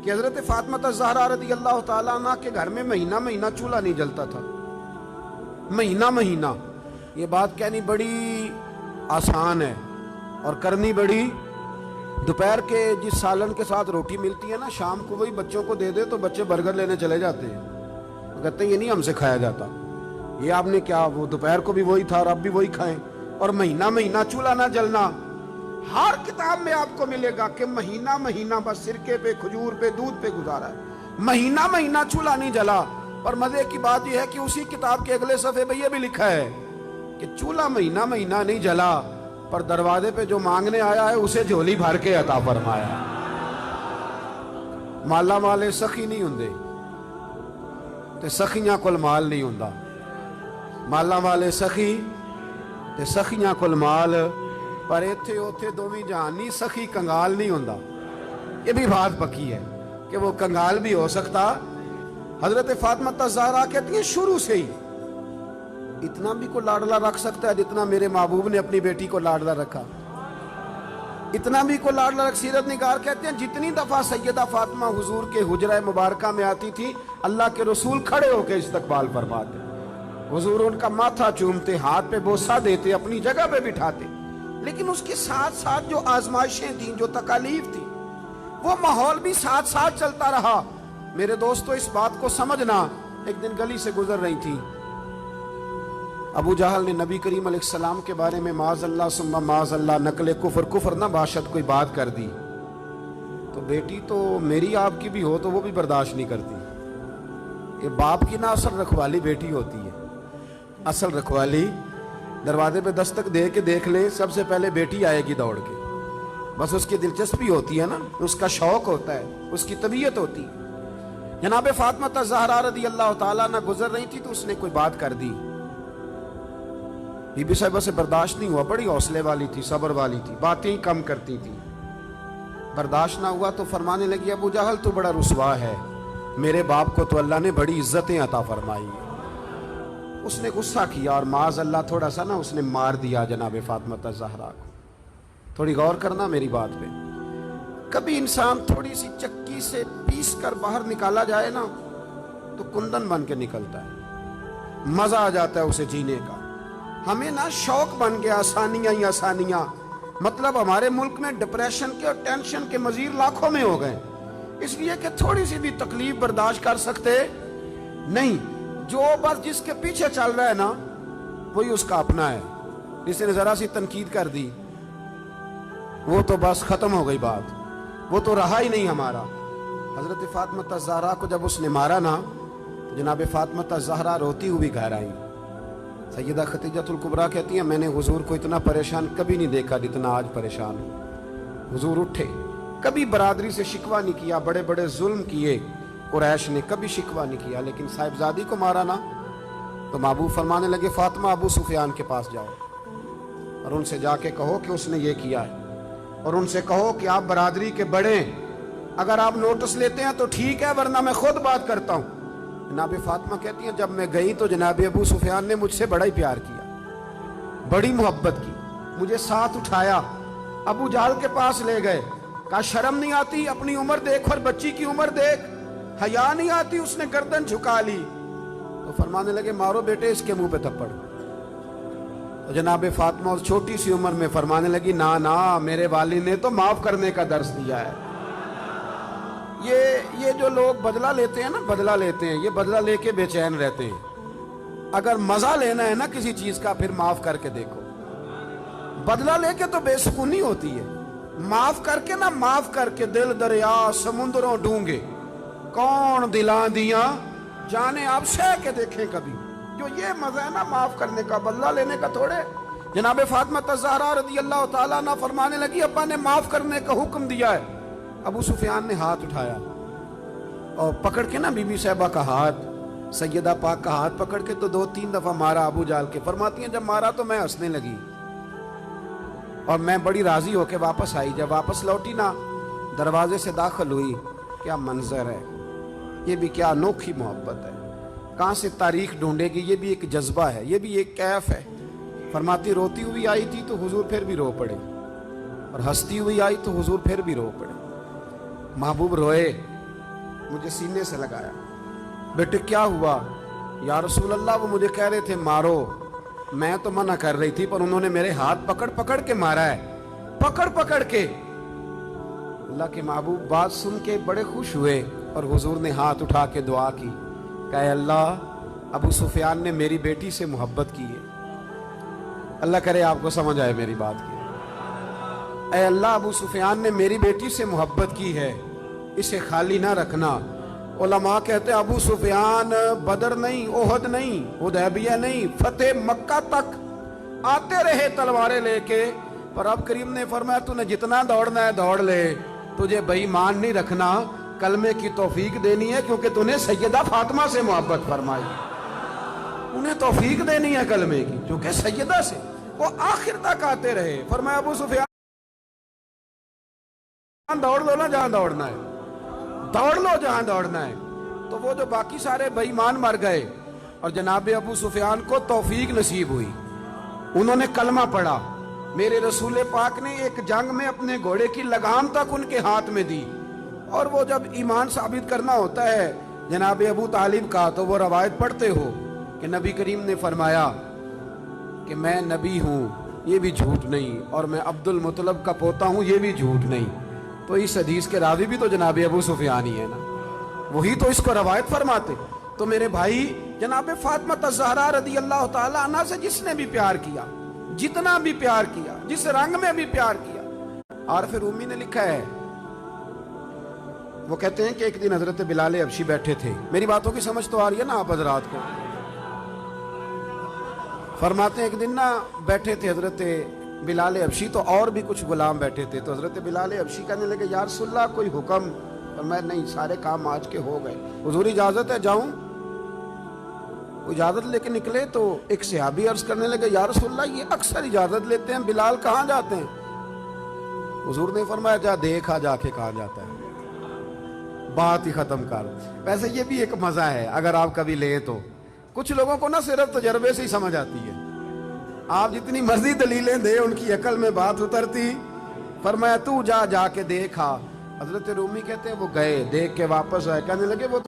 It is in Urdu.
کہ حضرت فاطمہ زہرا رضی اللہ تعالیٰ عنہ کے گھر میں مہینہ مہینہ چولہا نہیں جلتا تھا، مہینہ مہینہ۔ یہ بات کہنی بڑی آسان ہے اور کرنی بڑی، دوپہر کے جس سالن کے ساتھ روٹی ملتی ہے نا، شام کو وہی بچوں کو دے دے تو بچے برگر لینے چلے جاتے ہیں، کہتے ہیں یہ نہیں ہم سے کھایا جاتا، یہ آپ نے کیا، وہ دوپہر کو بھی وہی تھا اور اب بھی وہی کھائیں۔ اور مہینہ مہینہ چولہا نہ جلنا، ہر کتاب میں آپ کو ملے گا کہ مہینہ مہینہ بس سرکے پہ، کھجور پہ، دودھ پہ گزارا ہے، مہینہ مہینہ چولہا نہیں جلا۔ اور مزے کی بات یہ ہے کہ اسی کتاب کے اگلے صفحے پہ یہ بھی لکھا ہے کہ چولہا مہینہ مہینہ نہیں جلا، پر دروازے پہ جو مانگنے آیا ہے اسے جھولی بھر کے عطا فرمایا۔ مالا مالے سخی نہیں ہوندے تے سخیاں کول مال نہیں ہوندا، مالا والے سخی تے سخیاں کول مال، پر ایتھے اوتھے دوویں جہان نہیں، سخی کنگال نہیں ہوندا۔ یہ بھی بات پکی ہے کہ وہ کنگال بھی ہو سکتا۔ حضرت فاطمہ زہرا کہتی ہیں شروع سے ہی اتنا بھی کو لاڈلا رکھ سکتا ہے جتنا میرے محبوب نے اپنی بیٹی کو لاڈلا رکھا، اتنا بھی کو لاڈلا رکھ۔ سیرت نگار کہتے ہیں جتنی دفعہ سیدہ فاطمہ حضور کے حجرہ مبارکہ میں آتی تھی، اللہ کے رسول کھڑے ہو کے استقبال فرماتے، حضور ان کا ماتھا چومتے، ہاتھ پہ بوسہ دیتے، اپنی جگہ پہ بٹھاتے۔ لیکن اس کے ساتھ ساتھ جو آزمائشیں تھیں، جو تکالیف تھی، وہ ماحول بھی ساتھ ساتھ چلتا رہا۔ میرے دوستو اس بات کو سمجھنا، ایک دن گلی سے گزر رہی تھی، ابو جہل نے نبی کریم علیہ السلام کے بارے میں معاذ اللہ ثم معاذ اللہ نقل کفر نہ باشد کوئی بات کر دی، تو بیٹی تو میری آپ کی بھی ہو تو وہ بھی برداشت نہیں کرتی۔ یہ باپ کی نہ اصل رکھوالی بیٹی ہوتی ہے، اصل رکھوالی دروازے پہ دستک دے کے دیکھ لے، سب سے پہلے بیٹی آئے گی دوڑ کے، بس اس کی دلچسپی ہوتی ہے نا، اس کا شوق ہوتا ہے، اس کی طبیعت ہوتی ہے۔ جناب فاطمہ زہرا رضی اللہ تعالیٰ نہ گزر رہی تھی تو اس نے کوئی بات کر دی، بی بی صاحبہ سے برداشت نہیں ہوا، بڑی حوصلے والی تھی، صبر والی تھی، باتیں کم کرتی تھی، برداشت نہ ہوا تو فرمانے لگی ابو جہل تو بڑا رسوا ہے، میرے باپ کو تو اللہ نے بڑی عزتیں عطا فرمائی۔ اس نے غصہ کیا اور معاذ اللہ تھوڑا سا نا اس نے مار دیا جناب فاطمہ زہرا کو۔ تھوڑی غور کرنا میری بات پہ، کبھی انسان تھوڑی سی چکی سے پیس کر باہر نکالا جائے نا تو کندن بن کے نکلتا ہے، مزہ آ جاتا ہے اسے جینے کا۔ ہمیں نا شوق بن گیا آسانیاں ہی آسانیاں، مطلب ہمارے ملک میں ڈپریشن کے اور ٹینشن کے مزید لاکھوں میں ہو گئے، اس لیے کہ تھوڑی سی بھی تکلیف برداشت کر سکتے نہیں۔ جو بس جس کے پیچھے چل رہا ہے نا وہی اس کا اپنا ہے، جس نے ذرا سی تنقید کر دی وہ تو بس ختم ہو گئی بات، وہ تو رہا ہی نہیں ہمارا۔ حضرت فاطمہ زہرا کو جب اس نے مارا نا تو جناب فاطمہ زہرا روتی ہوئی گھر آئی۔ سیدہ خدیجہ الکبریٰ کہتی ہیں میں نے حضور کو اتنا پریشان کبھی نہیں دیکھا جتنا آج پریشان ہوں۔ حضور اٹھے، کبھی برادری سے شکوہ نہیں کیا، بڑے بڑے ظلم کیے قریش نے، کبھی شکوہ نہیں کیا، لیکن صاحبزادی کو مارا نا تو محبوب فرمانے لگے فاطمہ ابو سفیان کے پاس جاؤ اور ان سے جا کے کہو کہ اس نے یہ کیا ہے، اور ان سے کہو کہ آپ برادری کے بڑے ہیں، اگر آپ نوٹس لیتے ہیں تو ٹھیک ہے ورنہ میں خود بات کرتا ہوں۔ جناب فاطمہ کہتی ہیں جب میں گئی تو جناب ابو سفیان نے مجھ سے بڑا ہی پیار کیا، بڑی محبت کی، مجھے ساتھ اٹھایا، ابو جہل کے پاس لے گئے، کہا شرم نہیں آتی، اپنی عمر دیکھ اور بچی کی عمر دیکھ، حیا نہیں آتی، اس نے گردن جھکا لی۔ تو فرمانے لگے مارو بیٹے اس کے منہ پہ تھپڑ۔ تو جناب فاطمہ اس چھوٹی سی عمر میں فرمانے لگی نا میرے والد نے تو معاف کرنے کا درس دیا ہے۔ یہ جو لوگ بدلہ لیتے ہیں نا، بدلہ لیتے ہیں، یہ بدلہ لے کے بے چین رہتے ہیں۔ اگر مزہ لینا ہے نا کسی چیز کا پھر معاف کر کے دیکھو، بدلہ لے کے تو بے سکونی ہوتی ہے، معاف کر کے نا، معاف کر کے دل دریا سمندروں ڈونگے کون دلاں دیاں جانے آپ سہ کے دیکھیں کبھی۔ جو یہ مزہ ہے نا معاف کرنے کا، بدلہ لینے کا تھوڑے۔ جناب فاطمہ زہرا رضی اللہ تعالیٰ عنہ فرمانے لگی ابا نے معاف کرنے کا حکم دیا ہے۔ ابو سفیان نے ہاتھ اٹھایا اور پکڑ کے نا بی بی صاحبہ کا ہاتھ، سیدہ پاک کا ہاتھ پکڑ کے تو 2-3 دفعہ مارا ابو جہل کے۔ فرماتی ہیں جب مارا تو میں ہنسنے لگی اور میں بڑی راضی ہو کے واپس آئی۔ جب واپس لوٹی نا دروازے سے داخل ہوئی، کیا منظر ہے، یہ بھی کیا انوکھی محبت ہے، کہاں سے تاریخ ڈھونڈے گی، یہ بھی ایک جذبہ ہے، یہ بھی ایک کیف ہے۔ فرماتی روتی ہوئی آئی تھی تو حضور پھر بھی رو پڑے، اور ہنستی ہوئی آئی تو حضور پھر بھی رو پڑے۔ محبوب روئے مجھے سینے سے لگایا، بیٹے کیا ہوا؟ یا رسول اللہ وہ مجھے کہہ رہے تھے مارو، میں تو منع کر رہی تھی پر انہوں نے میرے ہاتھ پکڑ پکڑ کے مارا ہے، پکڑ پکڑ کے۔ اللہ کے محبوب بات سن کے بڑے خوش ہوئے اور حضور نے ہاتھ اٹھا کے دعا کی کہ اے اللہ، ابو سفیان نے میری بیٹی سے محبت کی ہے۔ اللہ کرے آپ کو سمجھ آئے میری بات کی۔ اے اللہ، ابو سفیان نے میری بیٹی سے محبت کی ہے، اسے خالی نہ رکھنا۔ علماء کہتے ہیں ابو سفیان بدر نہیں، احد نہیں، حدیبیہ نہیں، فتح مکہ تک آتے رہے تلواریں لے کے، پر اب کریم نے فرمایا تو نے جتنا دوڑنا ہے دوڑ لے، تجھے بے ایمان نہیں رکھنا، کلمے کی توفیق دینی ہے کیونکہ تو نے سیدہ فاطمہ سے محبت فرمائی، انہیں توفیق دینی ہے کلمے کی کیونکہ سیدہ سے۔ وہ آخر تک آتے رہے، فرمایا ابو سفیان دوڑ لو نا جہاں دوڑنا ہے، دوڑ لو جہاں دوڑنا ہے۔ تو وہ جو باقی سارے بے ایمان مر گئے اور جناب ابو سفیان کو توفیق نصیب ہوئی، انہوں نے کلمہ پڑھا۔ میرے رسول پاک نے ایک جنگ میں اپنے گھوڑے کی لگام تک ان کے ہاتھ میں دی، اور وہ جب ایمان ثابت کرنا ہوتا ہے جناب ابو طالب کا تو وہ روایت پڑھتے ہو کہ نبی کریم نے فرمایا کہ میں نبی ہوں، یہ بھی جھوٹ نہیں، اور میں عبد المطلب کا پوتا ہوں، یہ بھی جھوٹ نہیں۔ تو اس حدیث کے راوی بھی تو جناب ابو سفیان ہی ہے نا، وہی تو اس کو روایت فرماتے۔ تو میرے بھائی، جناب فاطمہ الزہرا رضی اللہ تعالی عنہ سے جس نے بھی پیار کیا، جتنا بھی پیار کیا، جس رنگ میں بھی پیار کیا، عارف رومی نے لکھا ہے، وہ کہتے ہیں کہ ایک دن حضرت بلال حبشی بیٹھے تھے، میری باتوں کی سمجھ تو آ رہی ہے نا آپ حضرات کو؟ فرماتے ہیں ایک دن نا بیٹھے تھے حضرت بلال حبشی، تو اور بھی کچھ غلام بیٹھے تھے، تو حضرت بلال حبشی کہنے لگے یا رسول اللہ کوئی حکم؟ فرمایا نہیں، سارے کام آج کے ہو گئے، حضور اجازت ہے جاؤں؟ اجازت لے کے نکلے تو ایک صحابی عرض کرنے لگے یا رسول اللہ یہ اکثر اجازت لیتے ہیں، بلال کہاں جاتے ہیں؟ حضور نے فرمایا جا دیکھا جا کے کہاں جاتا ہے، بات ہی ختم کر۔ ویسے یہ بھی ایک مزہ ہے اگر آپ کبھی لیں تو، کچھ لوگوں کو نا صرف تجربے سے ہی سمجھ آتی ہے، آپ جتنی مرضی دلیلیں دیں ان کی عقل میں بات اترتی۔ فرمایا تو جا کے دیکھا۔ حضرت رومی کہتے ہیں وہ گئے، دیکھ کے واپس آئے، کہنے لگے وہ